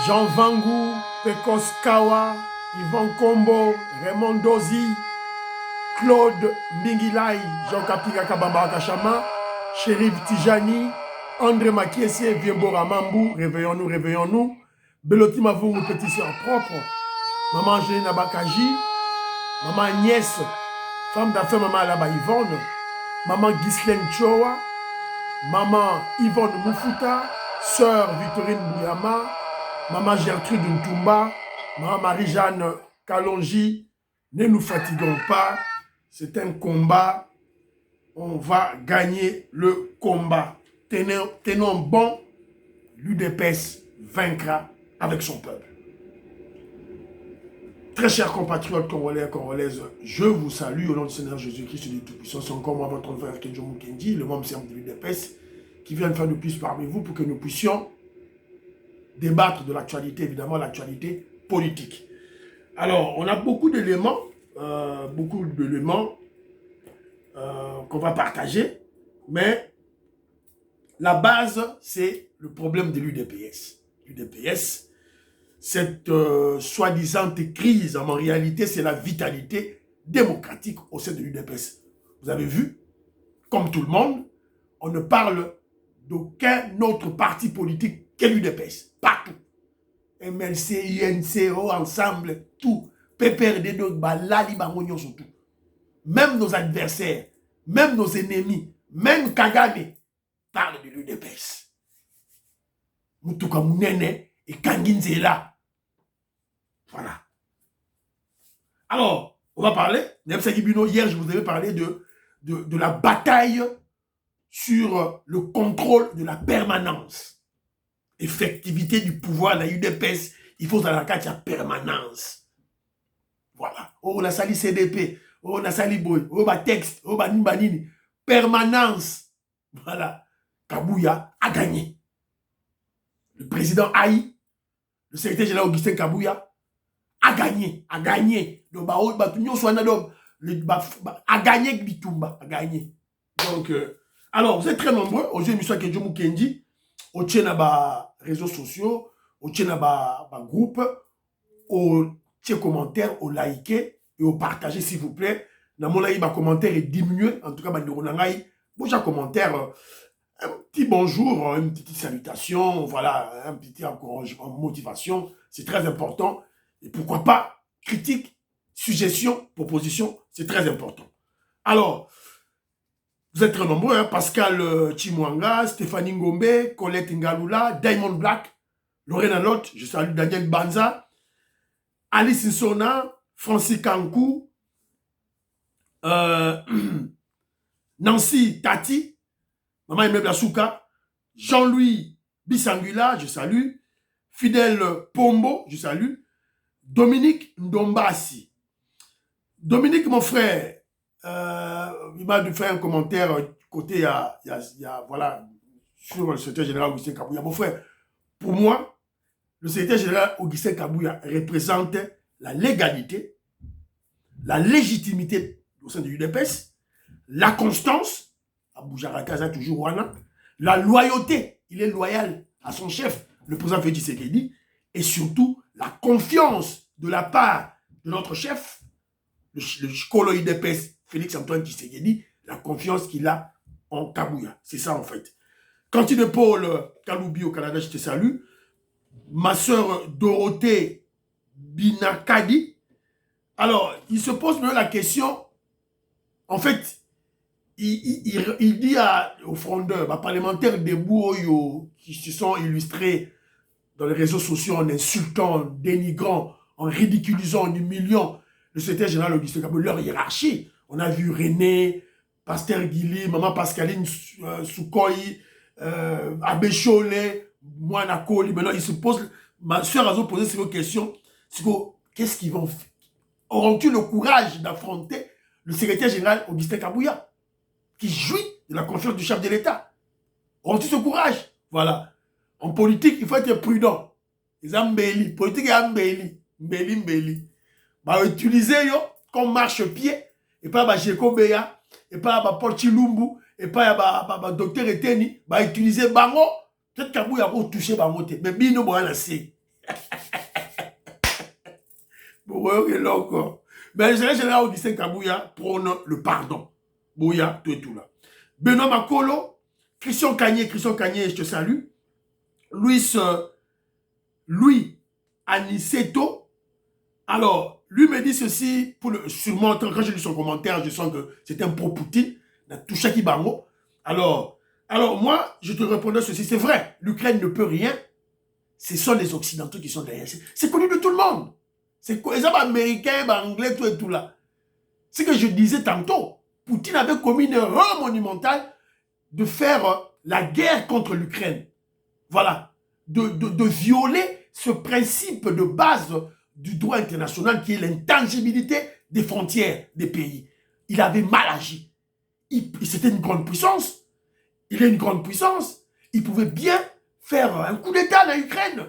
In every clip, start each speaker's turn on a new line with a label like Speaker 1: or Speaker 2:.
Speaker 1: Jean Vangu, Pekos Kawa, Yvon Kombo, Raymond Dozi, Claude Mbingilai, Jean Kapika Kabamba Kachama, Chérif Tijani, André Makiese, Viembora Mambou, réveillons-nous, réveillons-nous. Beloti Mavungu, petit sœur propre, Maman Gélina Bakaji, Maman Agnès, femme d'affaires Maman Alaba Yvonne, Maman Ghislaine Choa, Maman Yvonne Moufuta, Sœur Victorine Bouyama, Maman Gertrude Ntumba, Maman Marie-Jeanne Kalonji. Ne nous fatiguons pas, c'est un combat, on va gagner le combat. Tenons bon, l'UDPS vaincra avec son peuple. Très chers compatriotes congolais et congolaises, je vous salue au nom du Seigneur Jésus-Christ du Tout-Puissant. C'est encore moi, votre frère Kenjo Mukendi, le membre simple de l'UDPS, qui vient de faire de plus parmi vous pour que nous puissions débattre de l'actualité, évidemment l'actualité politique. Alors, on a beaucoup d'éléments qu'on va partager, mais la base, c'est le problème de l'UDPS. L'UDPS, cette soi-disant crise, en réalité, c'est la vitalité démocratique au sein de l'UDPS. Vous avez vu, comme tout le monde, on ne parle d'aucun autre parti politique que l'UDPS. Partout. MLC, UNCO, ensemble, tout. PPRD, Lali, Bangognon, surtout. Même nos adversaires, même nos ennemis, même Kagame parlent de l'UDPS. Mutuka Mounene et Kanginzela. Voilà. Alors, on va parler, hier je vous avais parlé de la bataille sur le contrôle de la permanence. Effectivité du pouvoir, la UDPS, il faut dans la carte, il y a permanence. Voilà. Oh, on a sali CDP, oh, on a sali Boy, oh, bah texte, oh, bah Nimbanini. Permanence. Voilà. Kabouya a gagné. Le président Aïe, le secrétaire général Augustin Kabouya, a gagné. Donc, a gagné Bitumba, a gagné. Donc, alors, vous êtes très nombreux. Aujourd'hui, M. Kenjo Mukendi, au tien réseaux sociaux, au tien groupe, au tien commentaire, au liker et au partager, s'il vous plaît. Dans mon live, commentaire est diminué. En tout cas, bon commentaire, un petit bonjour, une petite salutation, voilà, un petit encouragement, motivation. C'est très important. Et pourquoi pas, critique, suggestion, proposition, c'est très important. Alors, vous êtes très nombreux, hein? Pascal Chimwanga, Stéphanie Ngombe, Colette Ngalula, Diamond Black, Lorena Lotte, je salue Daniel Banza, Alice Nsona, Francis Kankou, Nancy Tati, Maman Aimé Blasuka, Jean-Louis Bissangula, je salue, Fidèle Pombo, je salue, Dominique Ndombasi. Dominique, mon frère, il m'a fait un commentaire côté, voilà, sur le secrétaire général Augustin Kabouya. Mon frère, pour moi, le secrétaire général Augustin Kabouya représente la légalité, la légitimité au sein de l'UDPS, la constance, à Boujarakaza toujours Wana, la loyauté, il est loyal à son chef, le président Félix Tshisekedi, et surtout la confiance de la part de notre chef, le colo UDPS, Félix Antoine Tshisekedi, la confiance qu'il a en Kabouya. C'est ça en fait. Cantine Paul Kaloubi au Canada, je te salue. Ma sœur Dorothée Binakadi. Alors, il se pose même la question, en fait, il dit aux frondeurs, aux parlementaires des Bouoyo qui se sont illustrés dans les réseaux sociaux en insultant, en dénigrant, en ridiculisant, en humiliant le secrétaire général Augustin Kabouya, leur hiérarchie. On a vu René, Pasteur Guili, Maman Pascaline Soukoyi, Abbé Cholet, Moana Koli. Maintenant, il se pose, ma soeur a posé cette question, qu'est-ce qu'ils vont faire? Auront-ils le courage d'affronter le secrétaire général Augustin Kabouya, qui jouit de la confiance du chef de l'État? Auront-ils ce courage? Voilà. En politique, il faut être prudent. Les ambélis, politique est ambéli. Mbeli. Bah, utiliser yo comme marche-pied, et pas bah Jeko Beya, et pas bah Porti Lumbu, et pas bah docteur Eteni, bah utiliser bango, peut-être Kabouya pour toucher bango, mais bino bon là c'est. Pour eux, et là encore. Mais le général Augustin Kabouya prône le pardon. Bouya, tout et tout là. Benoît Makolo, Christian Cagné, je te salue. Louis Aniceto. Alors, lui me dit ceci, sûrement, quand j'ai lu son commentaire, je sens que c'est un pro-Poutine, tout chaque bango. Alors, moi, je te répondais ceci, c'est vrai, l'Ukraine ne peut rien, ce sont les Occidentaux qui sont derrière. C'est connu de tout le monde. C'est les Américains, Anglais, tout et tout là. Ce que je disais tantôt, Poutine avait commis une erreur monumentale de faire la guerre contre l'Ukraine. Voilà. De violer ce principe de base du droit international qui est l'intangibilité des frontières des pays. Il avait mal agi. C'était une grande puissance. Il est une grande puissance. Il pouvait bien faire un coup d'État en Ukraine.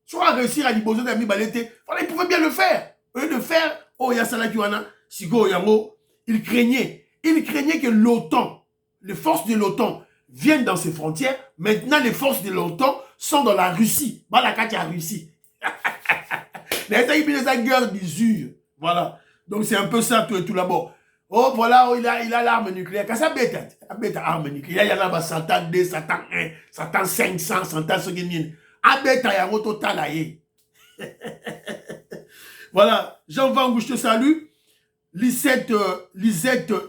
Speaker 1: Soit réussir à libérer d'Ami Balete. Voilà, il pouvait bien le faire. Au lieu de faire, oh, Yassala Kiwana, Sigo Yango, il craignait que l'OTAN, les forces de l'OTAN, viennent dans ses frontières. Maintenant, les forces de l'OTAN sont dans la Russie. Balakati à Russie. Mais ça, il y a une guerre d'usure. Voilà. Donc, c'est un peu ça, tout et tout là-bas. Oh, voilà, oh, il a l'arme nucléaire. Quand ça bête, arme nucléaire, il y a là, Satan 2, Satan 1, Satan 500, Satan ce qu'il y a. Ah, bête, il y a un total là. Voilà. Jean Van, je te salue. Lisette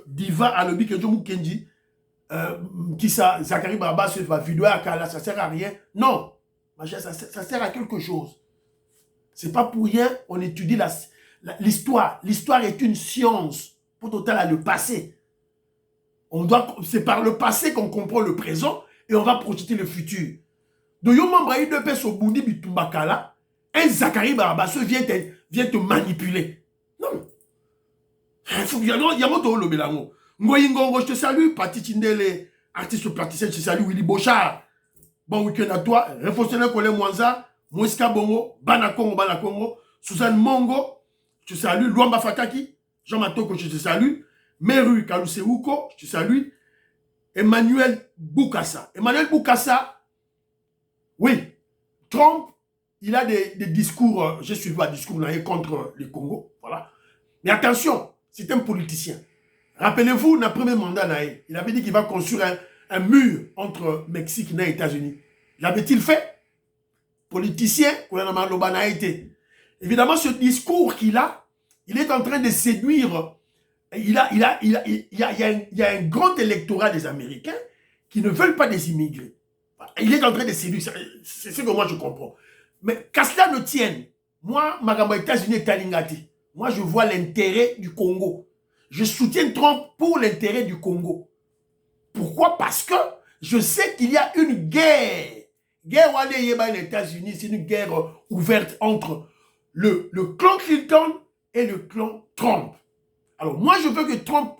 Speaker 1: Diva à l'objet que je vous Kenji. Qui ça, Zachary Baba se va vidéo à Kala, ça sert à rien. Non. Ça sert à quelque chose. C'est pas pour rien, on étudie l'histoire. L'histoire est une science. Pour total à le passé. C'est par le passé qu'on comprend le présent et on va projeter le futur. De Yomambraï de Pes au Bundi Bitumbakala, un Zachary Barabasso vient te manipuler. Non. Il faut qu'il y a un le Bélango. Ngoyingongo, je te salue. Pati Tindele, artiste praticien, je te salue. Willy Bochard. Bon week-end à toi. Réflexionnel Colin Mwanza. Moïska Bongo. Banakongo. Suzanne Mongo. Je te salue. Luamba Fataki. Jean Matoko, je te salue. Meru Kaluseuko, je te salue. Emmanuel Boukassa. Oui. Trump, il a des discours, j'ai suivi un discours contre le Congo. Voilà. Mais attention, c'est un politicien. Rappelez-vous, dans le premier mandat, il avait dit qu'il va construire un mur entre Mexique et les États-Unis. L'avait-il fait? Politicien, évidemment, ce discours qu'il a, il est en train de séduire. Il y a un grand électorat des Américains qui ne veulent pas des immigrés. Il est en train de séduire. C'est ce que moi je comprends. Mais qu'à cela ne tienne, moi, Magamba États-Unis et Talingati, moi je vois l'intérêt du Congo. Je soutiens Trump pour l'intérêt du Congo. Pourquoi? Parce que je sais qu'il y a une guerre. Guerre les États-Unis, c'est une guerre ouverte entre le clan Clinton et le clan Trump. Alors, moi, je veux que Trump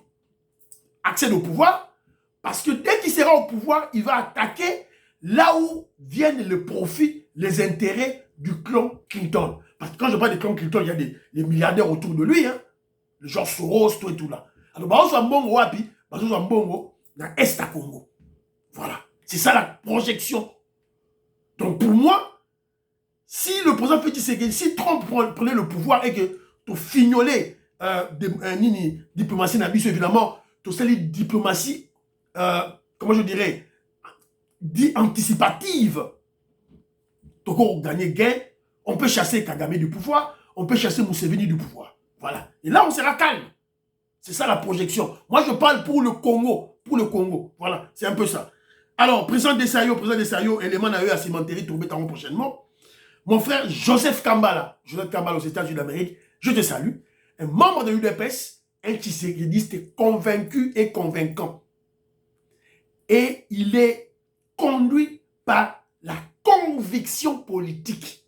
Speaker 1: accède au pouvoir parce que dès qu'il sera au pouvoir, il va attaquer là où viennent le profit, les intérêts du clan Clinton. Parce que quand je parle du clan Clinton, il y a des milliardaires autour de lui, hein, le genre Soros, tout et tout là. Alors, bah, on bon wapi, bah, on bon dans Est à Congo. Voilà. C'est ça la projection. Donc, pour moi, si le président Félix Tshisekedi, si Trump prenait le pouvoir et que tu fignolais diplomatie n'abuse évidemment tout ça les diplomatie comment je dirais anticipative pour gagner gain on peut chasser Kagame du pouvoir on peut chasser Museveni du pouvoir voilà et là on sera calme c'est ça la projection moi je parle pour le Congo voilà c'est un peu ça alors président Desaillo élément n'a eu à cimenterie tourner prochainement mon frère Joseph Kambala aux États-Unis d'Amérique je te salue. Un membre de l'UDPS, un tshisekidiste convaincu et convaincant. Et il est conduit par la conviction politique.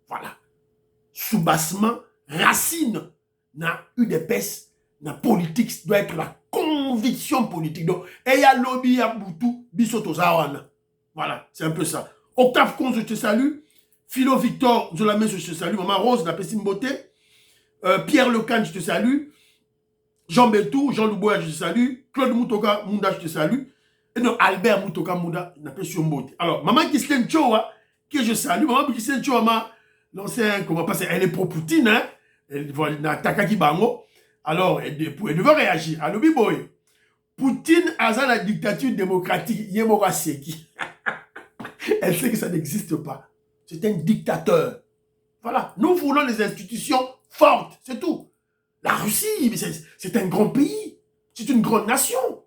Speaker 1: Voilà. Soubassement, racine, dans l'UDPS, dans la politique, doit être la conviction politique. Donc, et il y a lobby à Boutou, Bisoto Zawana. Voilà, c'est un peu ça. Octave Conz, je te salue. Philo Victor, je te salue. Maman Rose, la Pessime Beauté. Pierre Lecan, je te salue. Jean Beltou, Jean Louboya, je te salue. Claude Moutoka Mounda, je te salue. Et non, Albert Moutoka Mounda, il appelle Siombote. Alors, maman Kislen Chowa, que je salue. Maman Kislen Chowa, l'ancien, comment passer, elle est pro-Poutine, hein. Takaki Bango. Alors, elle devait réagir. Alors, boy, Poutine a la dictature démocratique. Yemora Seki. Elle sait que ça n'existe pas. C'est un dictateur. Voilà. Nous voulons des institutions fortes. C'est tout. La Russie, c'est un grand pays. C'est une grande nation.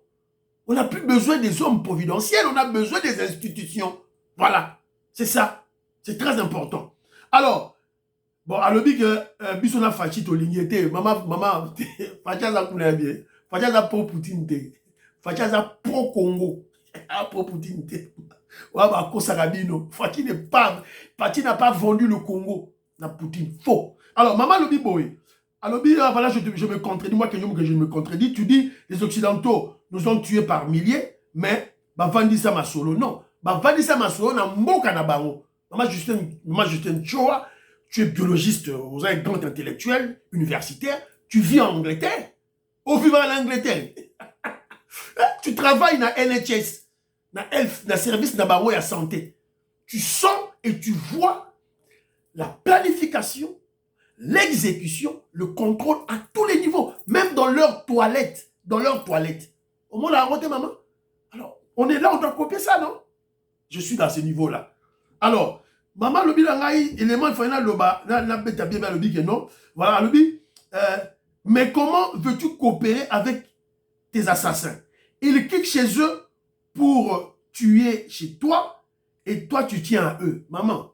Speaker 1: On n'a plus besoin des hommes providentiels. On a besoin des institutions. Voilà. C'est ça. C'est très important. Alors, bon, à l'objet que Bissona Fachi Tolingete, maman, Fachi a coulé bien. Fachi a pro Poutine. Fachi a pro Congo. Pro Poutine. Fachi n'a pas vendu le Congo à Poutine. Faux. Alors, maman Lobi Boy. Alors, voilà, je me contredis. Moi, que je me contredis. Tu dis, les Occidentaux nous ont tués par milliers, mais Vandisa Masolo, non. Vandisa Masolo, n'a mboka na bango. Maman Justin Choa, tu es biologiste, vous êtes un grand intellectuel, universitaire, tu vis en Angleterre. Au vivant en Angleterre. Tu travailles dans NHS, dans service de la santé. Tu sens et tu vois la planification, l'exécution, le contrôle à tous les niveaux, même dans leurs toilettes. Dans leurs toilettes. Au moins, la rentrée, maman. Alors, on est là, on doit copier ça, non? Je suis dans ce niveau-là. Alors, maman, le bilangaï, élément, il faut le bas, non. Voilà, le bi. Mais comment veux-tu coopérer avec tes assassins? Ils quittent chez eux pour tuer chez toi et toi, tu tiens à eux. Maman,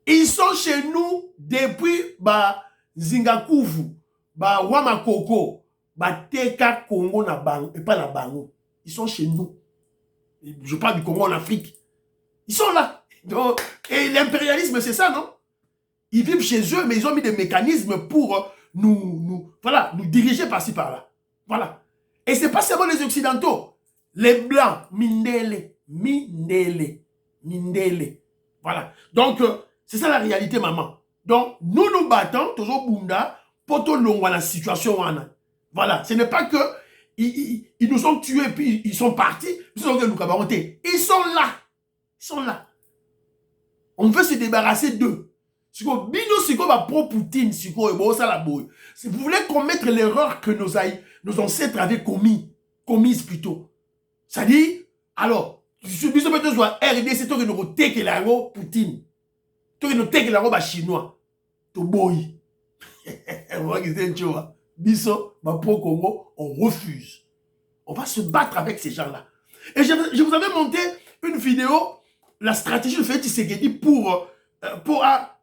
Speaker 1: ils sont chez nous depuis Zingakuvu, Wamakoko, Teka Congo na Bango, et pas la Bango. Ils sont chez nous. Je parle du Congo en Afrique. Ils sont là. Donc, et l'impérialisme, c'est ça, non? Ils vivent chez eux, mais ils ont mis des mécanismes pour nous diriger par-ci, par-là. Voilà. Et c'est pas seulement les Occidentaux. Les Blancs, Mindele. Voilà. Donc, c'est ça la réalité, maman. Donc, nous nous battons, toujours Bunda, pour tout le la situation. Voilà. Ce n'est pas que ils nous ont tués, puis ils sont partis. Ils sont là. Ils sont là. On veut se débarrasser d'eux. Si vous voulez commettre l'erreur que nos ancêtres avaient commise plutôt. C'est-à-dire, alors, RDC, toi qui nous teke la Poutine. Toi qui nous teke la chinois. To boy. Biso, pro Congo, on refuse. On va se battre avec ces gens-là. Et je vous avais monté une vidéo, la stratégie de Félix Tshisekedi pour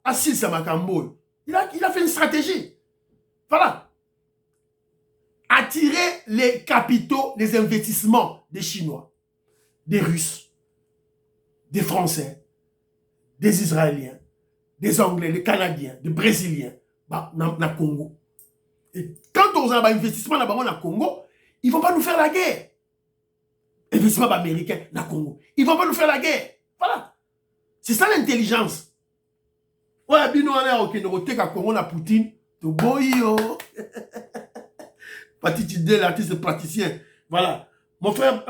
Speaker 1: Assis Samakambo. Il a fait une stratégie. Voilà. Attirer les capitaux, les investissements des Chinois, des Russes, des Français, des Israéliens, des Anglais, des Canadiens, des Brésiliens, dans le Congo. Et quand on a un investissement dans le Congo, ils ne vont pas nous faire la guerre. Investissement américain dans le Congo. Ils ne vont pas nous faire la guerre. Voilà. C'est ça l'intelligence. Ouais, bino ala ok no teka Congo na Poutine, to boyo. Patiti de l'artiste praticien. Voilà. Mon frère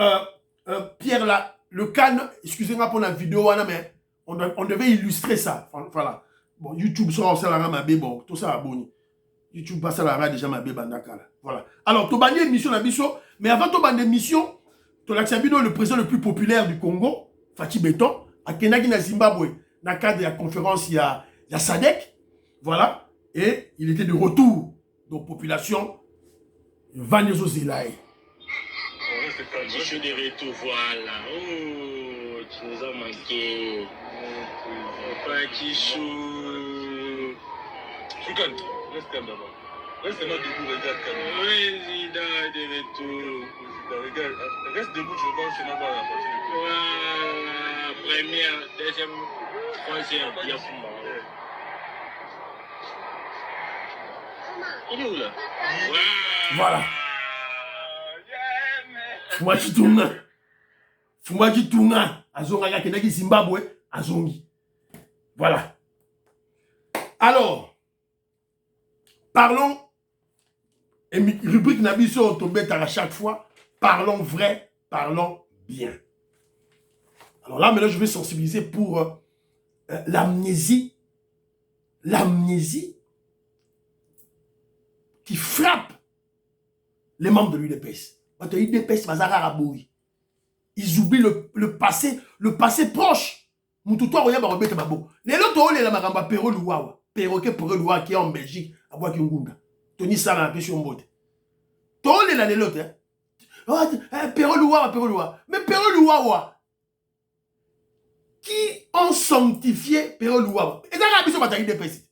Speaker 1: Pierre là, le canne, excusez-moi pour la vidéo mais on devait illustrer ça. Voilà. Bon, YouTube sera aussi la ma bon, tout ça abonné. YouTube passe la déjà ma bandaka là. Voilà. Alors, to bani émission na biso, mais avant to bani émission, to l'axabino le président le plus populaire du Congo, Fachi Beton, à Kenagi na Zimbabwe, dans le cadre de la conférence il y a SADC, voilà, et il était de retour dans la population Vanezo Zelaï.
Speaker 2: Je suis de retour, voilà. Oh, tu nous as manqué. Petit chou.
Speaker 3: Choukan, reste calme d'abord. Reste-moi debout, regarde calme.
Speaker 2: Président de retour.
Speaker 3: Regarde, reste debout, je pense que c'est pas la prochaine.
Speaker 2: Voilà, première, deuxième, troisième, il y a Fumba. Il est où là?
Speaker 1: Voilà. Fumaji Tunga. Azonga ya Kenaki Zimbabwe. Azongi. Voilà. Alors, parlons, et rubrique Nabiso tombé à chaque fois, parlons vrai, parlons bien. Alors là, maintenant, je vais sensibiliser pour l'amnésie. L'amnésie qui frappe les membres de l'UDPS. Ils oublient le passé proche. Moutoutoua Roya Barobete Babo. Les autres, les Lamaramba, Perro Louawa. Perroquet Perro Louawa qui est en Belgique, à Boakiungunga. Tony Sara, un peu sur Mbote. Tous les autres, hein. Perro Louawa. Mais Perro Louawa, qui ont sanctifié Perro Louawa. Et ça, la mission bataille des précis.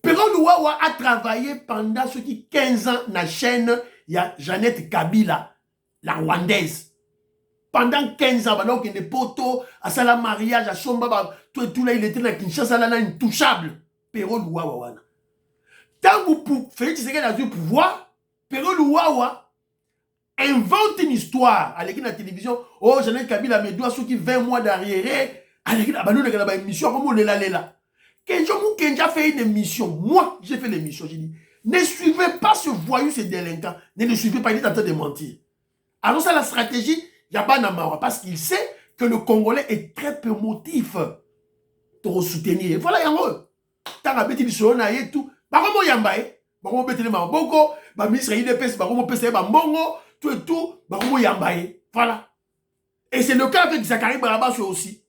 Speaker 1: Perro Louawa a travaillé pendant ce qui 15 ans dans la chaîne, il y a Jeannette Kabila, la Rwandaise. Pendant 15 ans, pendant qu'il y a des poteaux, à ça, mariage, à Somba, tout là, il était dans Kinshasa, là, intouchable. Perro Louawa. Tant que vous faites ce qu'il a du pouvoir, Perro Louawa invente une histoire. À l'équipe de la télévision, oh, Jeannette Kabila, mes doigts, ceux qui 20 mois d'arrière, à l'équipe de la émission, comment on est là. Kenja fait une émission. Moi, j'ai fait l'émission. J'ai dit, ne suivez pas ce voyou, ce délinquant. Ne le suivez pas, il est en train de mentir. Alors, ça, la stratégie, Yabanamawa, parce qu'il sait que le Congolais est très peu motif pour soutenir. Voilà, il y a un tant à bêter et tout. Par contre, Yambaye, par contre, bêter les Maboko, ma ministre IDPS, par contre, PCB, Mbongo, tout et tout, par contre, Yambaye. Voilà. Et c'est le cas avec Zachary Barabas aussi.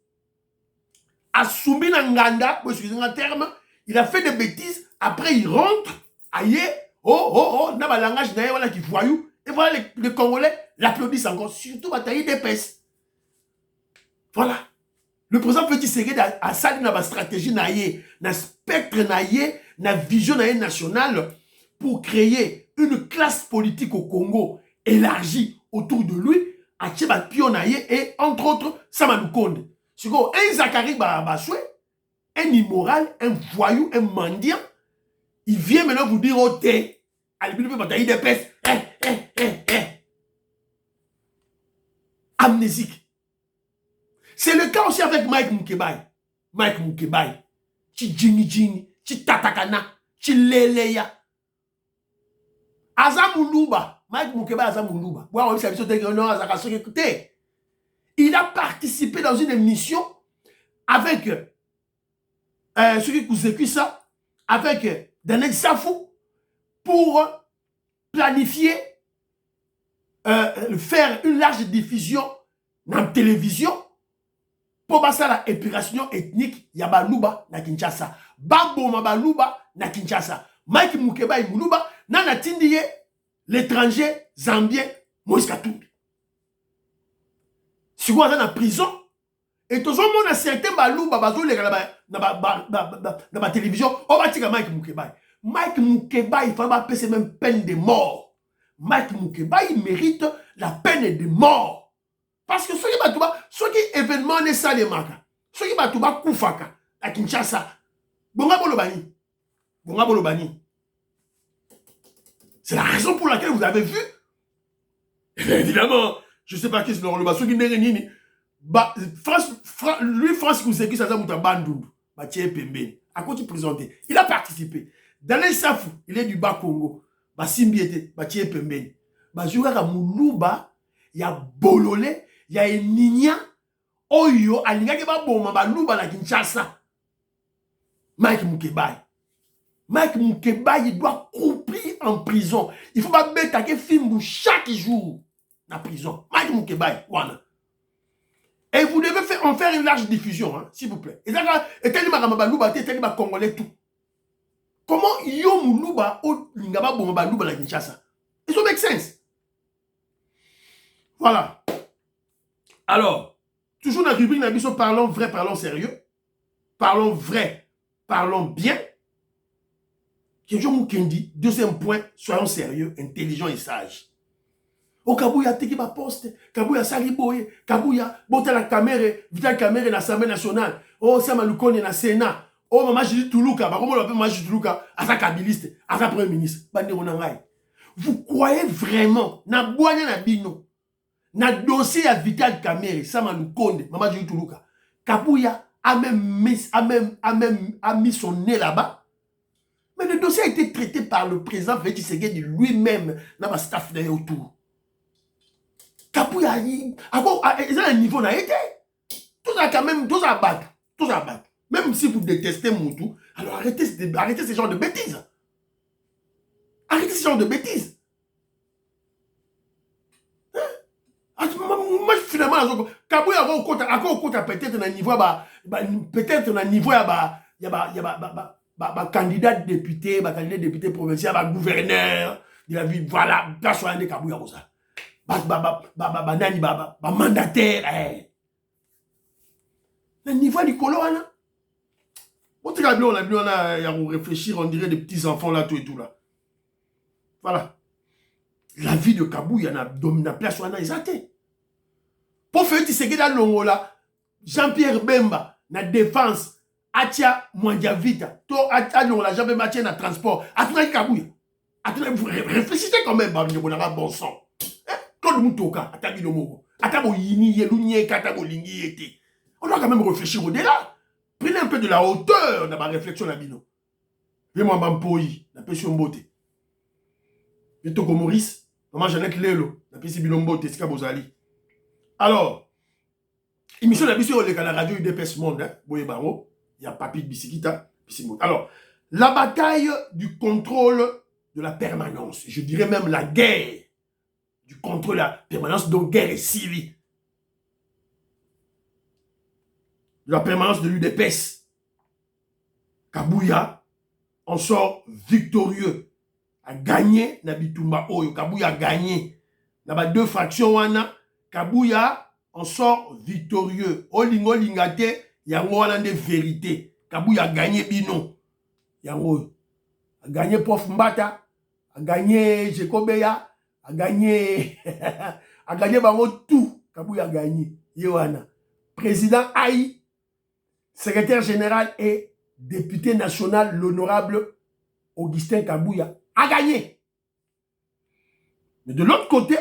Speaker 1: Assoumi Nganda, excusez-moi un terme, il a fait des bêtises, après il rentre, aïe, n'a pas langage, voilà qui voyou, et voilà les Congolais l'applaudissent encore, surtout bataille d'épaisse. Voilà. Le président Petit Ségué a sali na stratégie naïe, na spectre naïe, na vision nationale pour créer une classe politique au Congo élargie autour de lui, à Tcheba Pion naïe et entre autres Samadou Konde. C'est quoi un Zachary Barabasoué, un immoral, un voyou, un mendiant, il vient maintenant vous dire oh t'es, allez bien bataille d'épaisse, amnésique. C'est le cas aussi avec Mike Moukebaye. Mike Moukebaye. Chi Jini, Chi Tatakana, Chi Leleya. Azamoulouba. Mike Moukebaye Azamoulouba. Il a participé dans une émission avec celui qui vous écrit ça, avec Daniel Safou, pour planifier, faire une large diffusion dans la télévision. Pour passer la épuration ethnique, il y a Balouba na Kinshasa. Bamboma Balouba na Kinshasa. Mike Moukebaye Moulouba, na Tindiye, l'étranger zambien Moïse Katumbi. Si vous êtes en prison, et tout le monde a certains Balouba, dans la télévision, on va dire Mike Moukebaye. Mike Moukebaye, il faut pas payer même peine de mort. Mike Moukebaye mérite la peine de mort. Parce que ceux qui événement ne ça les maka, ceux qui batouba koufaka à Kinshasa, bonga bolobani. C'est la raison pour laquelle vous avez vu. Et bien évidemment, je ne sais pas qui c'est le ceux qui n'est ni lui France vous qui ça mouta bandundu, Mathieu Pembeni. À quoi tu présentais? Il a participé. Dans les Safou, il est du Bas Congo. Simbiete, Mathieu Pembeni. Bazouga Moulouba, il y a Bololé. Il y a un Nigna, Oyo, Alinga qui va bon, Mabalouba na Kinshasa. Mike Moukebaye. Mike Moukebaye, il doit couper en prison. Il faut pas mettre un film chaque jour dans la prison. Mike Moukebaye, voilà. Et vous devez en faire une large diffusion, hein, s'il vous plaît. Et tellement Mabalouba, tellement Congolais tout. Comment Yo Moulouba, ou Lingaba bon, Mabalouba na Kinshasa? Ils ont make sense. Voilà. Alors, toujours dans la rubrique, nous parlons vrai, parlons sérieux. Parlons vrai, parlons bien. Kenjo Moukendi, deuxième point, soyons sérieux, intelligents et sages. Au Kabouya, Tekiba Poste, Kabouya Saliboye, Kabouya, Bote la caméra, Vital Caméra dans l'Assemblée nationale. Oh, Sama Lukone dans le Sénat. Oh, Maman Judith Toulouka, comment on l'appelle Maman Judith Toulouka, à sa kabiliste, à sa premier ministre. Vous croyez vraiment, na boanya na bino, na dossier à Vital Kamerhe, ça m'a nous conde, Maman Judith Toulouka. Kabouya a mis son nez là-bas. Mais le dossier a été traité par le président Félix Tshisekedi lui-même dans ma staff d'ailleurs autour. Kabouya, il a un niveau n'a été. Tout ça quand même, tout ça battre. Même si vous détestez Moutou, alors arrêtez ce genre de bêtises. Arrêtez ce genre de bêtises. Moi, finalement, Kabouya a peut-être un niveau, peut-être un niveau, il y a candidat député, candidat député provincial, gouverneur de la ville, voilà, personne de Kabouya comme ça. Mandataire. Le niveau du colon, là. On a réfléchir, on dirait des petits enfants là, tout et tout là. Voilà. La vie de Kabouya, il y a la place où on a exalté. Pour faire Tshisekedi dans l'Ongola, Jean-Pierre Bemba, na défense, Atia Mwandiavita, to Atia l'Ongola, Jean-Pierre Bemba, na transport, Atia Kabouya. Réfléchissez quand même, on a bon sang. Claude Moutoka, Atia Bilomo, Atia Boyini, Yelounié, Kata Bolingi, Yeti. On doit quand même réfléchir au-delà. Prenez un peu de la hauteur dans ma réflexion, la bino. Viens-moi, Bampoyi, la passion beauté. Viens-toi, Maurice, maman Jeannette Lelo, la passion Bilombote, Sika Bozali. Alors, émission de la radio UDPS Monde, il y a Papi Bisikita. Alors, la bataille du contrôle de la permanence, je dirais même la guerre du contrôle de la permanence, donc guerre et civile. De la permanence de l'UDPS. Kabouya en sort victorieux, a gagné Nabitumba Oyo. Kabouya a gagné. Dans les deux fractions, Kabouya en sort victorieux. Olingo lingate, yango wana de vérité. Kabouya a gagné Bino. Yango a gagné Prof Mbata, a gagné Jekobeya, a gagné a gagné bango tout. Kabouya a gagné. Yohana. Président Aïe, secrétaire général et député national, l'honorable Augustin Kabouya, a gagné. Mais de l'autre côté,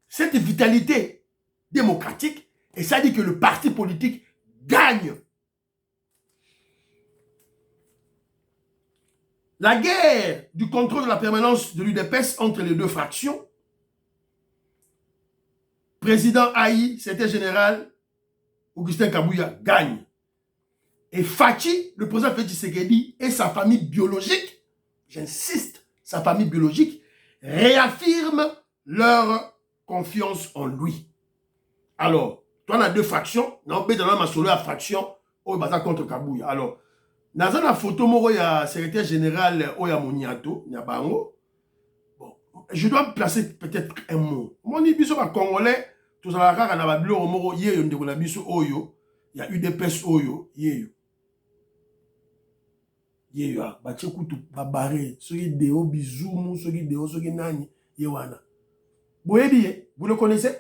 Speaker 1: cette vitalité démocratique, et ça dit que le parti politique gagne. La guerre du contrôle de la permanence de l'UDPS entre les deux fractions, président Aïe, secrétaire général, Augustin Kabouya gagne. Et Fachi, le président Félix Tshisekedi et sa famille biologique, j'insiste, sa famille biologique, réaffirment leur confiance en lui. Alors, toi, on a deux fractions, on a dans la fraction, on est contre Kabouya. Alors, dans la photo, il y a le secrétaire général Oya Moniato, bon, je dois placer peut-être un mot. Mon ibiso va congolais, tout ça va na bablo omoro yeyo ndeko na biso oyo, il y a UDPS oyo yeyo. Yeyo bache kutu babare, soki deo bizumu, soki deo soki nani yewana. Vous le connaissez?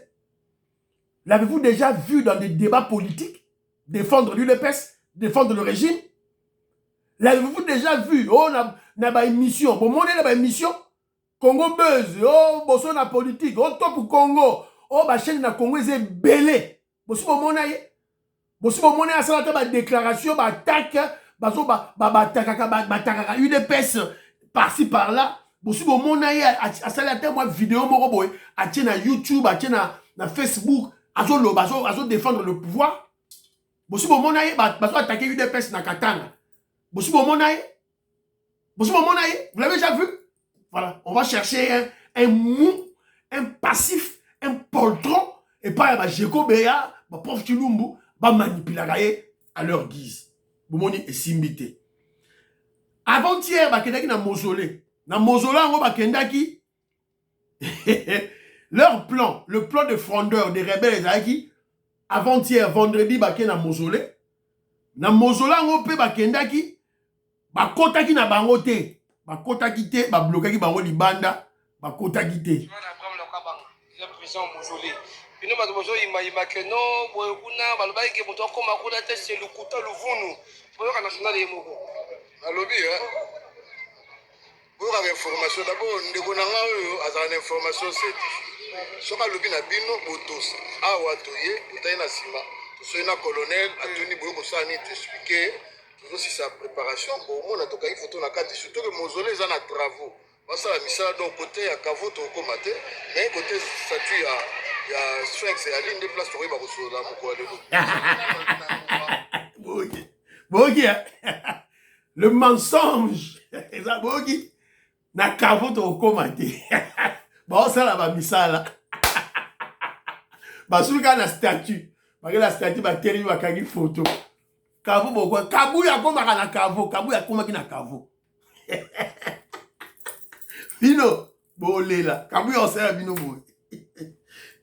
Speaker 1: L'avez-vous déjà vu dans des débats politiques défendre l'UDPS, défendre le régime? L'avez-vous déjà vu? Oh, na ba émission. Bon, mon na ba émission. Congo Buzz. Oh, bosso na politique. Oh, top Congo. Oh, ba chaîne na Congo est belé. Bosso bon na ye. Bosso bon na ça la ba déclaration, ba attaque, bazo ba takaka UDPS par-ci par-là. Bosso bon na ye a ça la moi vidéo moko boy, a tient na YouTube, a tient na Facebook, azo défendre le pouvoir. Bosso bon na ye bazo attaquer UDPS na Katanga. Vous l'avez déjà vu? Voilà, on va chercher un mou, un passif, un poltron, et pas un Jekobeya, un prof Chilumbu, va manipuler à leur guise. Vous m'avez dit, simbité. Avant-hier, bakendaki na mausolée. Na mausolée, on va bakendaki. Leur plan, le plan de frondeur des rebelles, avant-hier, vendredi, bakendaki na mausolée. Na mausolée, on peut bakendaki. Bakotaki na bango te, bakotaki te, bablokaki bango libanda, bakotaki te.
Speaker 4: Bino bato bozo ima keno boyo kuna balobaki ke moto akoma kuna te c'est le couteau le vunu boyo ka national yemoko
Speaker 3: alobi boyo ka information d'abord ndeko na nga oyo azala na information certifiée soka alobi na bino botosa awa toye totaye na nsima tosoyi na colonel atoni boyo kosala nini toexplike aussi sa préparation pour moi en tout cas il faut na kati surtout que mausolée za na travaux ça la misala donc côté ya kavo to komate mais côté statue ya sphinx ya ligne de place to ba kosola moko
Speaker 1: Bogi le mensonge ça Bogi Na kavo to komate. Bon ça la ba misala. Ba suka na statue. Ba la statue ba teri ba kangi photo. Kavo boko kabuya koma na kavo, kabuya koma ki na kavo. Bino bolela, kabuya osela bino boy.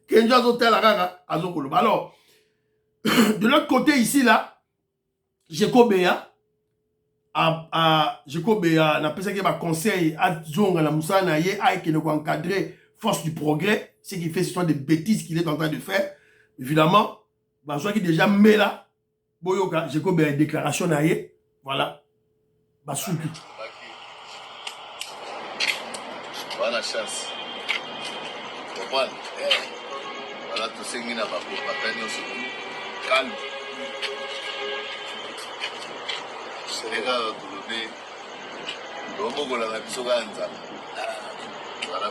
Speaker 1: Kenja zotel la kaka azokolo. Alors de l'autre côté ici là, Jekobea Jekobea n'a pas que ma conseil à Zonga la Moussa Naye a qui ne encadrer force du progrès, ce qui fait ce sont des bêtises qu'il est en train de faire. Évidemment, bah soit qui déjà met là, Boyoka Jekobea déclaration Naye, voilà, bah souki.
Speaker 3: Voilà chance. Voilà. Voilà tout ce qui n'a pas pour patagner au calme. Sénégal tolobi lobokola na biso ka nzala voilà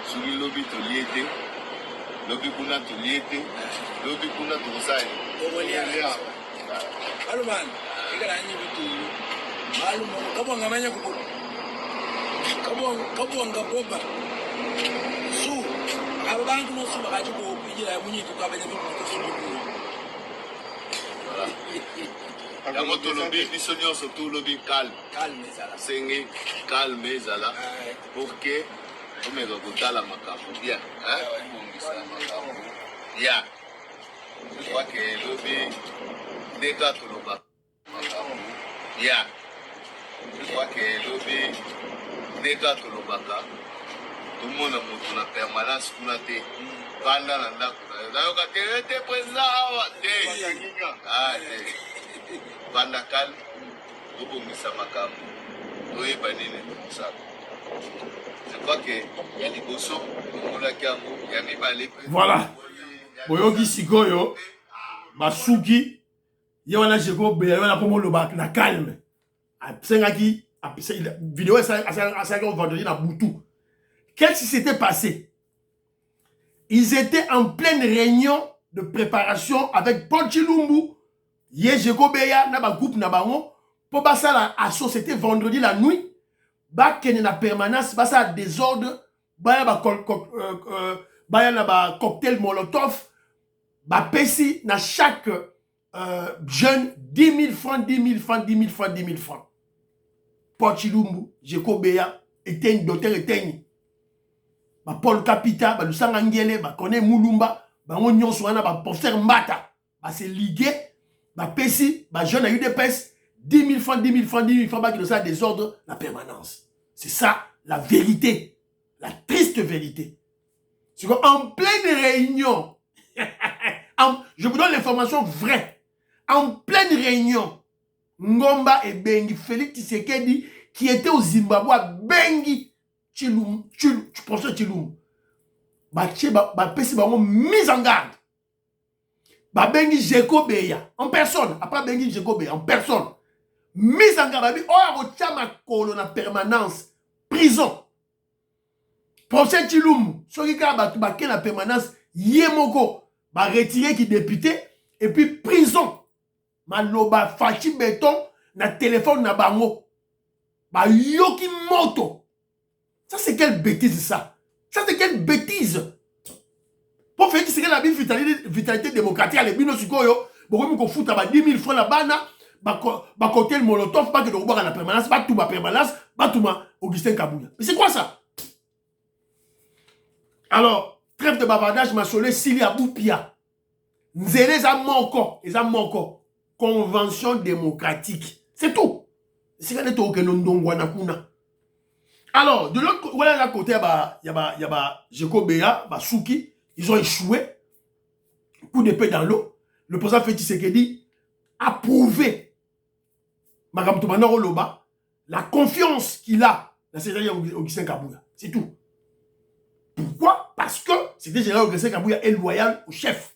Speaker 3: soki lobi tolie te lobi kuna tolie te lobi kuna tokosali
Speaker 5: Maluman, ikala nyi bitulu. Maluman, kabonga manya kubo. Kabonga boba. Su, abantu no su bakaji ko bijira munyi tukabanya bitu su.
Speaker 3: Voilà. Yango tolobi biso nyonso tolobi calme.
Speaker 5: Calme ezala.
Speaker 3: Sengi calme ezala pour que omeka kotala makambo bien. Bien. Je crois que lobi ndeka toloba makambo bien. Je crois que lobi ndeka tolobaka tomona moto na permanence kuna te banda na ndako nayoka te président awa te te banda calme tobongisa makambo toyeba nini tokosala. Je crois que ya liboso tomonaki yango ya mibale
Speaker 1: voilà boyoki sikoyo basuki ye wana Jekobea wana po moloba na calme apesengaki vidéo asalaki vendredi na butu. Qu'est-ce qui s'était passé? Ils étaient en pleine réunion de préparation avec Paul Chilumbu, Ye Jekobea, na ba groupe na bango, pour basa la asso, c'était vendredi la nuit, ba kene na permanence, basa désordre, baya na ba cocktail molotov, ba pesi na chaque jeune 10 000 francs, 10 000 francs, 10 000 francs, 10 000 francs. Paul Chilumbu, Jekobea, éteigne, docteur éteigne. Ba Paul Kapita, ba Lusanga Ngele, ba Kone Mulumba, ba Nyonso wana, ba Professeur Mbata, ba se ligué, ba Pessi, ba jeune à UDPS, 10 000 francs, 10 000 francs, 10 000 francs, ba qui nous a désordre, la permanence. C'est ça, la vérité. La triste vérité. C'est qu'en pleine réunion, je vous donne l'information vraie, en pleine réunion, Ngomba et Bengi, Félix Tshisekedi, qui était au Zimbabwe, Bengi, professeur Chilum, Pessi mise en garde. Bengi Jekobea, en personne, après Bengi Jekobea, en personne, mise en garde. Oh, il na permanence, prison. Professeur Chilum, celui qui a la permanence, Yemoko, retiré qui député, et puis prison. Maloba fachi béton, na téléphone na bango. Yoki moto. Ça, c'est quelle bêtise, ça? Ça, c'est quelle bêtise? Pour faire que c'est la vitalité démocratique, les binos sukoyo, beaucoup de fout à 10 000 francs la bana, côté le molotov, pas que de revoir à la permanence, pas tout ma permanence, pas tout ma Augustin Kabouya. Mais c'est quoi ça? Alors, trêve de bavardage, ma solé, Sili Aboupia. Nzele, ça manque, et ça manque. Convention démocratique. C'est tout. C'est quand on est. Alors, de l'autre côté, il y a Jekobea, Souki, ils ont échoué. Coup d'épée dans l'eau. Le président Félix Tshisekedi a prouvé la confiance qu'il a dans ses général Augustin Kabouya. C'est tout. Pourquoi? Parce que c'était général Augustin Kabouya est loyal au chef.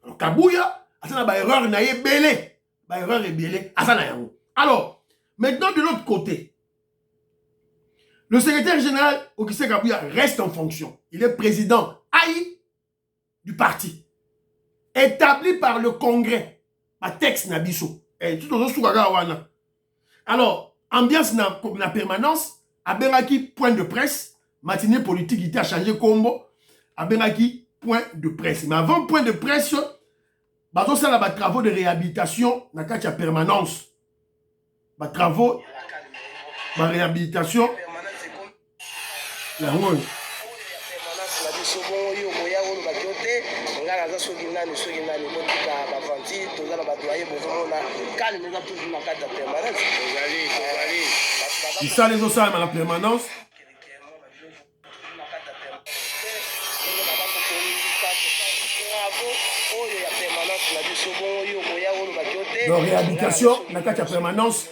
Speaker 1: Alors, Kabouya, Asana ba erreur na ye belé. Ba erreur est belé. Asana yango. Alors, maintenant de l'autre côté, le secrétaire général Augustin Kabouya reste en fonction. Il est président AI du parti. Établi par le Congrès. Par texte Nabiso. Alors, ambiance na permanence. abengaki point de presse, matinée politique, il a changé combo, abengaki point de presse. Mais avant point de presse, bazo ça là travaux de réhabilitation na kati ya permanence. Ba travaux ba réhabilitation. La roi. Et ça les autres à la permanence. Donc réhabilitation, la carte à permanence.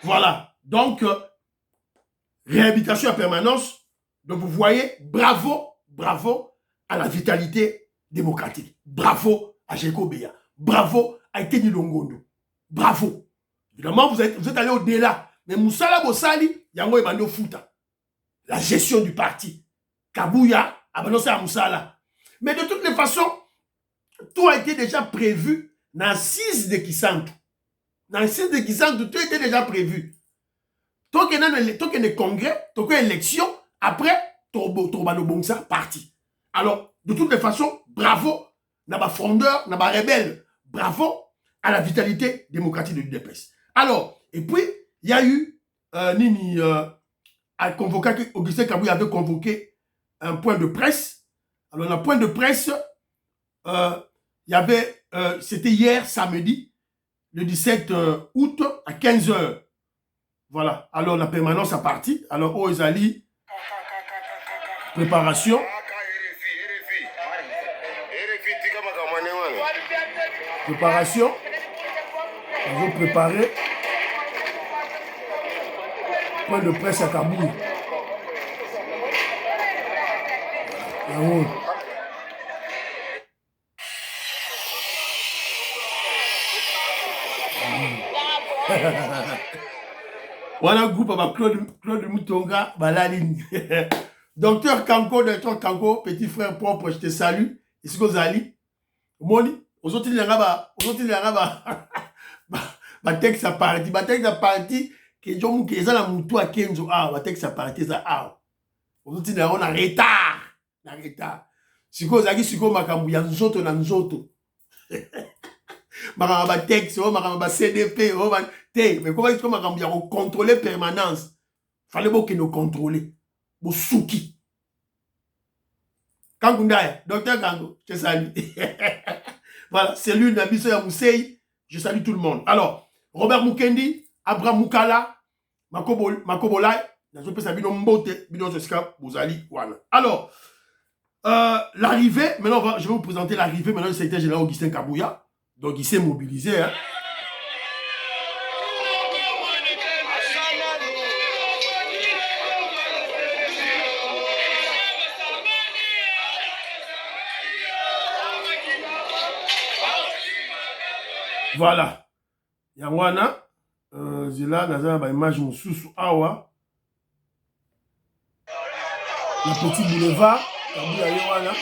Speaker 1: Voilà. Donc réhabilitation à permanence. Donc vous voyez, bravo, bravo à la vitalité démocratique. Bravo à Jeko Beya. Bravo à Eteni Longondo. Bravo. Évidemment, vous êtes allé au-delà. Mais Moussala Bossali, Yango Ebando Fouta. La gestion du parti. Kabouya, abandonné à Moussala. Mais de toutes les façons, tout a été déjà prévu dans 6 de Kisantu. Dans 6 de Kisantu, tout était déjà prévu. Tant qu'il y a un congrès, tant qu'il y a une élection, après, Torbano Bongsa, parti. Alors, de toutes les façons, bravo, Naba fondeur, Naba rebelle. Bravo à la vitalité démocratique de l'UDPS. Alors, et puis, il y a eu, Augustin Kabouya avait convoqué un point de presse. Alors, dans le point de presse, il y avait, c'était hier, samedi, le 17 août, à 15h. Voilà. Alors, la permanence a parti. Alors, Ozali, préparation. Préparation. Ils ont préparé. Point de presse à Kaboul. Voilà le groupe avec Claude Moutonga, Balalini. Docteur Kanko, petit frère propre, je te salue. Ici que vous allez. Moni, aux autres, il y a un texte à partir. Que John Moukéza la moutou à Kenzo, texte à partir. Aux autres, il y a un retard. Si vous avez dit que vous avez nzoto. Makamba texte, makamba CDP, mais comment est-ce que makamba contrôler permanence? Fallait que nous contrôler. Vous souki. Kangundaya, docteur Kango, je salue. Voilà, c'est lui, Nabiso Yamousei. Je salue tout le monde. Alors, Robert Mukendi, Abraham Mukala, Makobolai, alors, l'arrivée, maintenant je vais vous présenter l'arrivée maintenant du secrétaire général Augustin Kabouya. Donc il s'est mobilisé. Hein. Voilà. Yangwana. Zila, Nazara, ba image Moussous Awa. Le petit boulevard. Kabouya Yawana.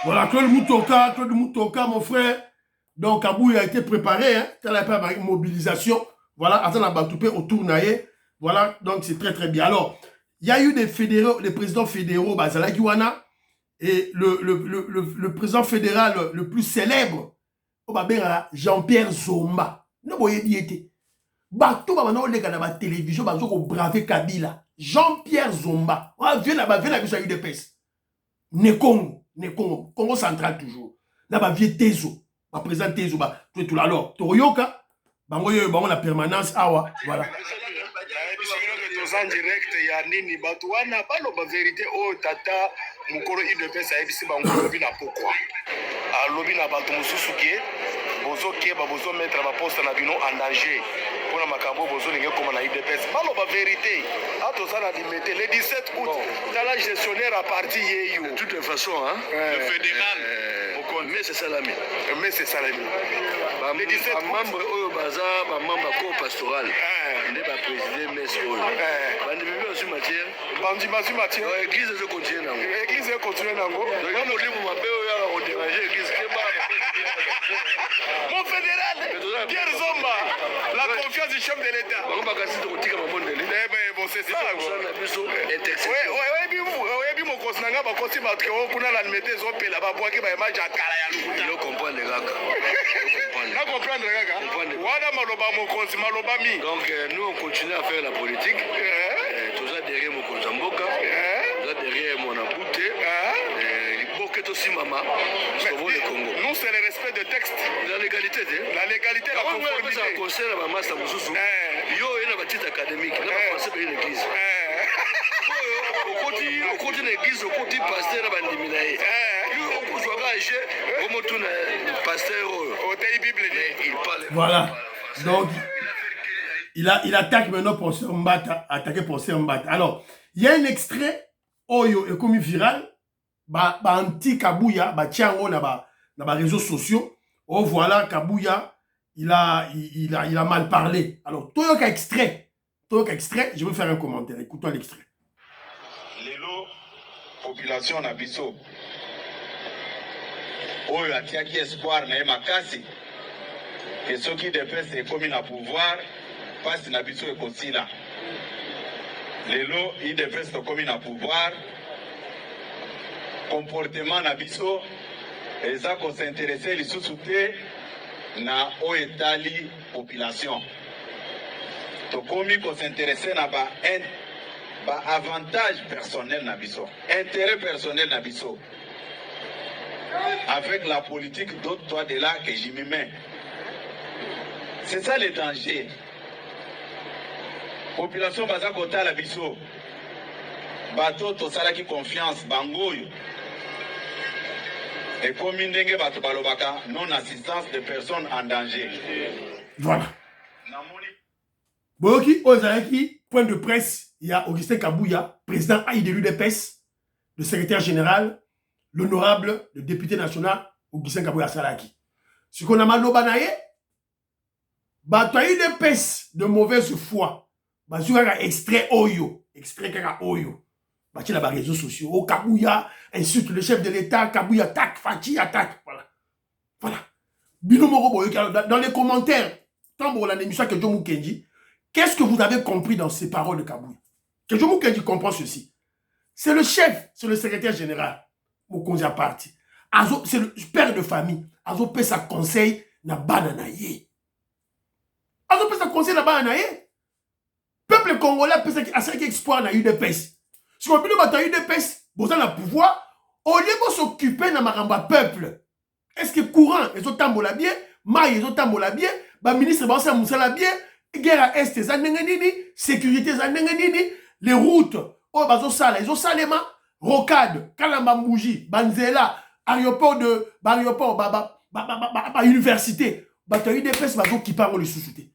Speaker 1: Voilà, Claude Moutoka, mon frère. Donc, Kabouya a été préparé, hein, quand il a pas une mobilisation. Voilà, attends la Batoupé autour naïe. Voilà, donc c'est très très bien. Alors, il y a eu des fédéraux, des présidents fédéraux, Bazala Giwana, et le président fédéral le plus célèbre, Jean-Pierre Zomba. Non, vous voyez, Bato Babano Lega na télévision, Bazoko bravé Kabila. Jean-Pierre Zomba. Viens là-bas, viens là-bas, UDPS. Congo central toujours. Là-bas, vieux Tezo. Ma président Tezo, tout là, alors, Toroyoka, bango la permanence, awa, voilà.
Speaker 3: En direct, il y a Nini Batouana, pas la vérité, oh, tata, mon coro UDPS a évité bango lobby na pourquoi. A lobby na bato mususuke, bozo keba bozo mettre ba poste na bino en danger pour na makambo bozo linge comme na IDPS malo ba vérité ato ça na limité le 17 août dans la gestionnaire à parti yeyo de toute façon hein
Speaker 2: Le fédéral.
Speaker 3: mais c'est salami le 17 membre oyo baza ba membre co pastoral nde ba président mes oyo bandi bibi aussi matière bandi matière église ze continuer nango donc on olimu mabe oyo ya ko déranger église keba mon fédéral Pierre Zomba la confiance du chef de l'état bango bakasi to kotika mabondeli bon c'est ça na biso intersection ouais bi mo kosnanga ba kosi ba tko kuna la mete zo pela ba boaki ba image akala ya lukuta yo comprendre kaka na comprendre kaka wala maloba mo kosi maloba mi donc nous on continue à faire la politique tout ça derrière mon Konzamboka tout ça derrière mon Abouté Boketo Simama sauver le Congo. Nous c'est le respect des textes, la légalité, la conformité. Ça concerne ma master Mususu. Yo ina petite académique, na passer par l'église. Au côté de l'église, au côté pasteur na bandiminaye. Yo ko joagager comme tout pasteur au tei bible il parle.
Speaker 1: Voilà. Donc il attaque maintenant pour se Mbata, attaquer pour se Mbata. Alors, il y a un extrait Oyo est comme viral. Anti Kabouya, tiango na ba réseaux sociaux. Oh voilà, Kabouya, il a mal parlé. Alors, Toyoka extrait, je vais faire un commentaire. Écoutons l'extrait.
Speaker 6: Lelo, population na biso. Oyo atiaki espoir na makasi. Et ceux qui dépassent les communes à pouvoir, passent na biso et kosila. Lelo, ils dépassent les communes à pouvoir. Comportement na biso eza ko s'intéresser lisusu te na oetali population to komi ko s'intéresser na ba avantage personnel na biso intérêt personnel na biso avec la politique d'autres toi de là que j'y m'y mets. C'est ça le danger. Population baza kota la biso bato to salaki confiance bangoyo. Et comme ndenge bato balobaka non assistance de personnes en danger.
Speaker 1: Voilà. Boyoki Ozaraki, point de presse, il y a Augustin Kabouya, président AI de l'UDPS, le secrétaire général, l'honorable, le député national, Augustin Kabouya Salaki. Ce qu'on a mal au banaye, bato UDPS de mauvaise foi, bazouka extrait Oyo, extrait kaka Oyo. Bâti là-bas réseaux sociaux. Oh, Kabouya insulte le chef de l'État. Kabouya attaque. Fati attaque. Voilà. Bino Moro, dans les commentaires, tant pour l'émission que Jomo Kenji, qu'est-ce que vous avez compris dans ces paroles de Kabouya? Que Jomo Kenji comprend ceci. C'est le chef, c'est le secrétaire général. Mokonza parti. C'est le père de famille. Azo peut sa conseil na bananaye. Azo peut sa conseil na bananaye. Peuple congolais peut sa espoir na UDPS. Si on peut batailler de pèse, vous avez le pouvoir, au lieu de s'occuper de ma peuple. Est-ce que courant, ils ont tambola bien, maille, ils ont tambola bien, le ministre Bansa Moussala bien, guerre à Est, sécurité, les routes, oh, ils ont salema, rocade, Kalambambouji, Banzela, aéroport université, bataille de pèse, qui parlent le sous-souté.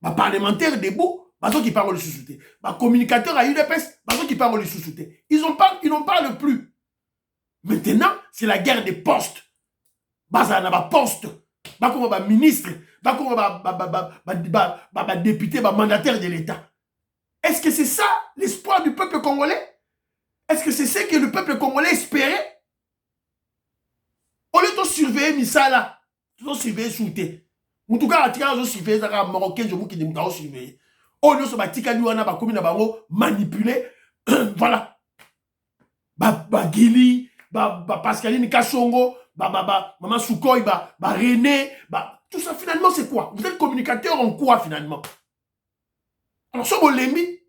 Speaker 1: Parlementaire debout, bazo qui parle le sous-souté. Communicateur à UDPS, bazo qui parle le sous-souté. Ils n'en parlent plus. Maintenant, c'est la guerre des postes. Baza na ba poste. Comme ba ministre, comme ba député, ba mandataire de l'État. Est-ce que c'est ça l'espoir du peuple congolais? Est-ce que c'est ce que le peuple congolais espérait? On est surveiller Misala. Ils surveiller sous-souté. En tout cas, ils ont surveillé les Marocains, je vous qui ont surveillé. Oh, nous sommes manipulés. Voilà. Gili, Pascaline Kassongo, Maman Soukoy, René, tout ça finalement c'est quoi? Vous êtes communicateur en quoi finalement? Alors, ce Bolembi,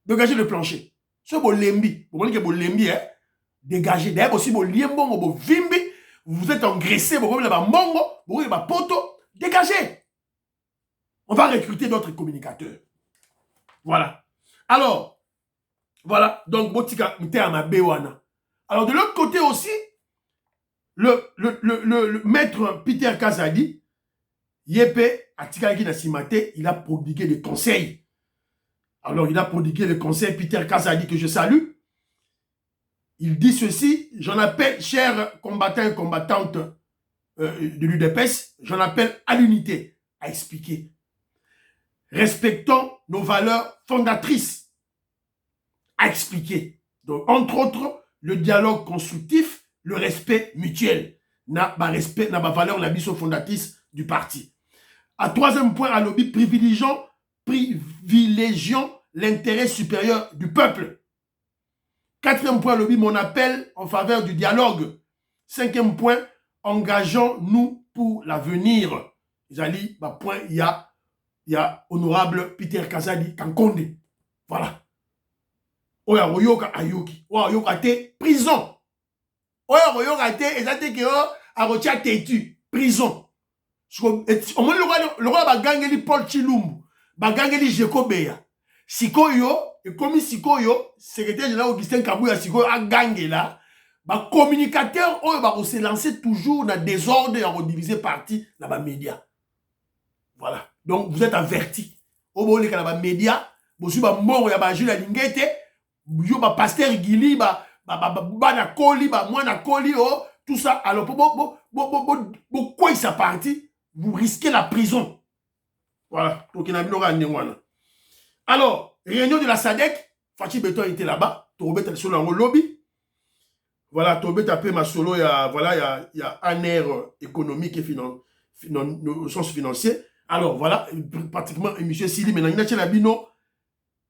Speaker 1: dégagez le plancher. Ce Bolembi, vous voyez que Bolembi, dégagez. D'ailleurs aussi, Bolembo, Vimbi, vous êtes engraissé, vous voyez Mongo, vous voyez Poto, dégagez. On va recruter d'autres communicateurs. Voilà. Alors, voilà. Donc, Botika Mteama Bewana. Alors, de l'autre côté aussi, le maître Peter Kazadi, Yepé, Atikaki Nasimate, il a prodigué des conseils. Alors, il a prodigué le conseil Peter Kazadi que je salue. Il dit ceci, j'en appelle, chers combattants et combattantes de l'UDPS, j'en appelle à l'unité, à expliquer. Respectons nos valeurs fondatrices, à expliquer. Donc, entre autres, le dialogue constructif, le respect mutuel. N'a pas respect, n'a pas valeur, la mission fondatrice du parti. À troisième point, à lobby, privilégions l'intérêt supérieur du peuple. Quatrième point, lobby, mon appel en faveur du dialogue. Cinquième point, engageons-nous pour l'avenir. Jali, bah point, il y a honorable Peter Kazadi Kankonde. Voilà. Oya Royoka Ayoki. Oya Royoka te prison. Oya Royoka te, et ça te que a retia tetu. Prison. Au moins, le roi va gagner Paul Chilumbu. Va gagner Jekobeya. Sikoyo, et comme Sikoyo, secrétaire général Augustin Kabouya Sikoyo a gagné là, bah communicateur, on va se lancer toujours dans des ordres et on diviser parti dans les médias. Voilà. Donc vous êtes avertis. Au moment où les médias, vous avez mort, il y a Jules Lingete, vous avez pasteur Gili, na Koli, moi na Koli, tout ça. Alors quoi il s'est parti, vous risquez la prison. Voilà. Donc il y a une alors, réunion de la SADC, Fatih Beton était là-bas, Tourobet était sur le lobby. Voilà, Tourobet a pris ma solo, il y a un air économique et au sens financier. Alors voilà, pratiquement, M. Sili, maintenant, il y a la bino.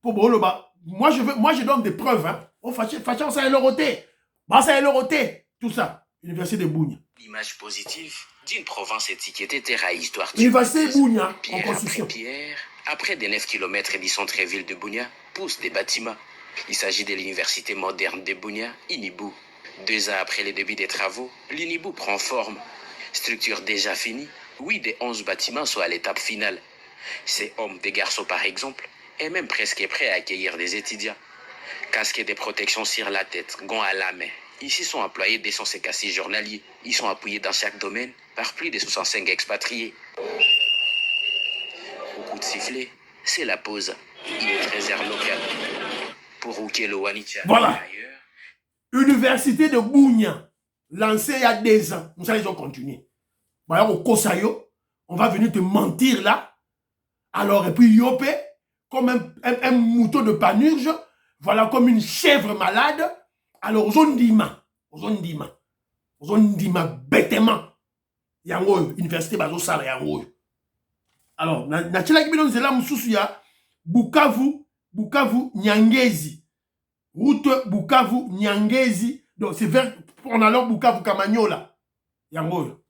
Speaker 1: Moi, je donne des preuves. Hein. Oh, Fatih, ça est l'oroté. Ça est l'oroté. Tout ça. Université de Bougna.
Speaker 7: L'image positive d'une province étiquetée terre à histoire.
Speaker 1: Université de Bougna, en
Speaker 7: pierre
Speaker 1: construction.
Speaker 7: après pierre, après des 9 km du centre-ville de Bougna, poussent des bâtiments. Il s'agit de l'université moderne de Bougna, Inibou. 2 ans après le début des travaux, l'Inibou prend forme. Structure déjà finie, 8 des 11 bâtiments sont à l'étape finale. Ces hommes, des garçons par exemple, est même presque prêt à accueillir des étudiants. Casqués de protection sur la tête, gants à la main. Ici sont employés 256 journaliers. Ils sont appuyés dans chaque domaine par plus de 65 expatriés. Au coup de sifflet, c'est la pause. Il est 13h local. Pour Oukelo Wanicha.
Speaker 1: Voilà. Université de Bougna, lancée il y a 2 ans. Nous allons continuer. Voilà, au Kosayo, on va venir te mentir là. Alors, et puis Yopé, comme un mouton de panurge, voilà, comme une chèvre malade. Alors, aux ondima bêtement. Yango, université bazo sala yango. Alors, na tchela ki bino nzela mususu ya Bukavu, Nyangezi. Route Bukavu, Nyangezi. Donc, c'est vers, on a alors Bukavu, Kamanyola. Yango.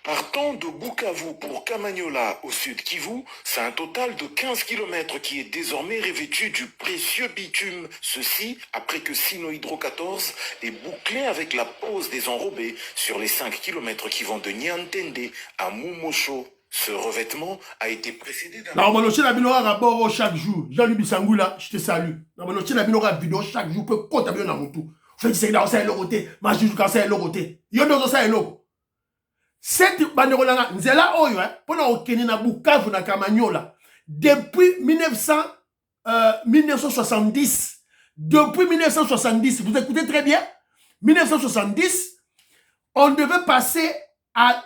Speaker 8: Partant de Bukavu pour Kamanyola au sud Kivu, c'est un total de 15 km qui est désormais revêtu du précieux bitume. Ceci après que Sino Hydro 14 est bouclé avec la pose des enrobés sur les 5 km qui vont de Niantende à Mumosho. Ce revêtement a été précédé d'un...
Speaker 1: Non, on a un rapport chaque jour. Jean-Louis Bissangoula, je te salue. Non, on a une vidéo chaque jour. Peut compter bien dans mon tout. Fait que c'est dans ça et l'oroté. Moi, je joue quand ça et l'oroté. Yo dans ça et l'oro. Cette banderole-là, nous sommes là, pendant au Kenya, na Bukavu, na Kamanyola, depuis 1970, depuis 1970, vous écoutez très bien, 1970, on devait passer à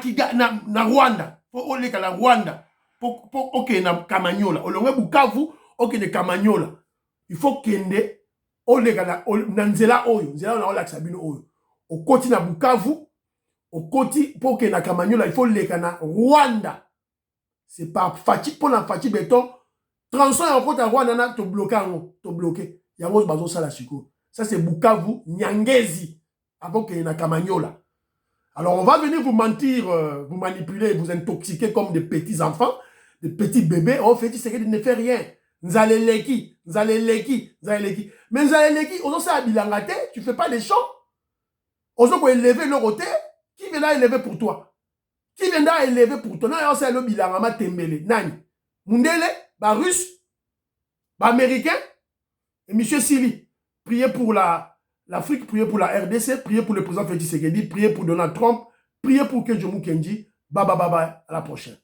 Speaker 1: Kigali, na Rwanda, pour aller à la Rwanda, pour na Kamanyola, on le Bukavu, na Kamanyola, il faut kende, on le na nzela oyo, nzela on a la sabino oyo, au côté na Bukavu. Au côté, pour que na Kamanyola, il faut les na Rwanda. C'est pas Fatih, pour la Fatih béton. Transport en côte à Rwanda, tu bloqué. Il y a un bazo ça la suko. Ça c'est Bukavu, Nyangezi. Avant que na Kamanyola. Alors on va venir vous mentir, vous manipuler, vous intoxiquer comme des petits enfants, des petits bébés. On fait c'est que ne fait rien. Nzaleleki. Mais Nzaleleki, on sait à Bilangate, tu fais pas des chants. On sait qu'on élever le roté. Qui viendra élever pour toi? Qui viendra élever pour toi? Non, c'est le bilangama tembele. Nani? Mundele, ba russe, ba américain, et monsieur Sili. Priez pour la L'Afrique, priez pour la RDC, priez pour le président Félix Tshisekedi, priez pour Donald Trump, priez pour Kenjomu Kenji. Bye bye bye bye. À la prochaine.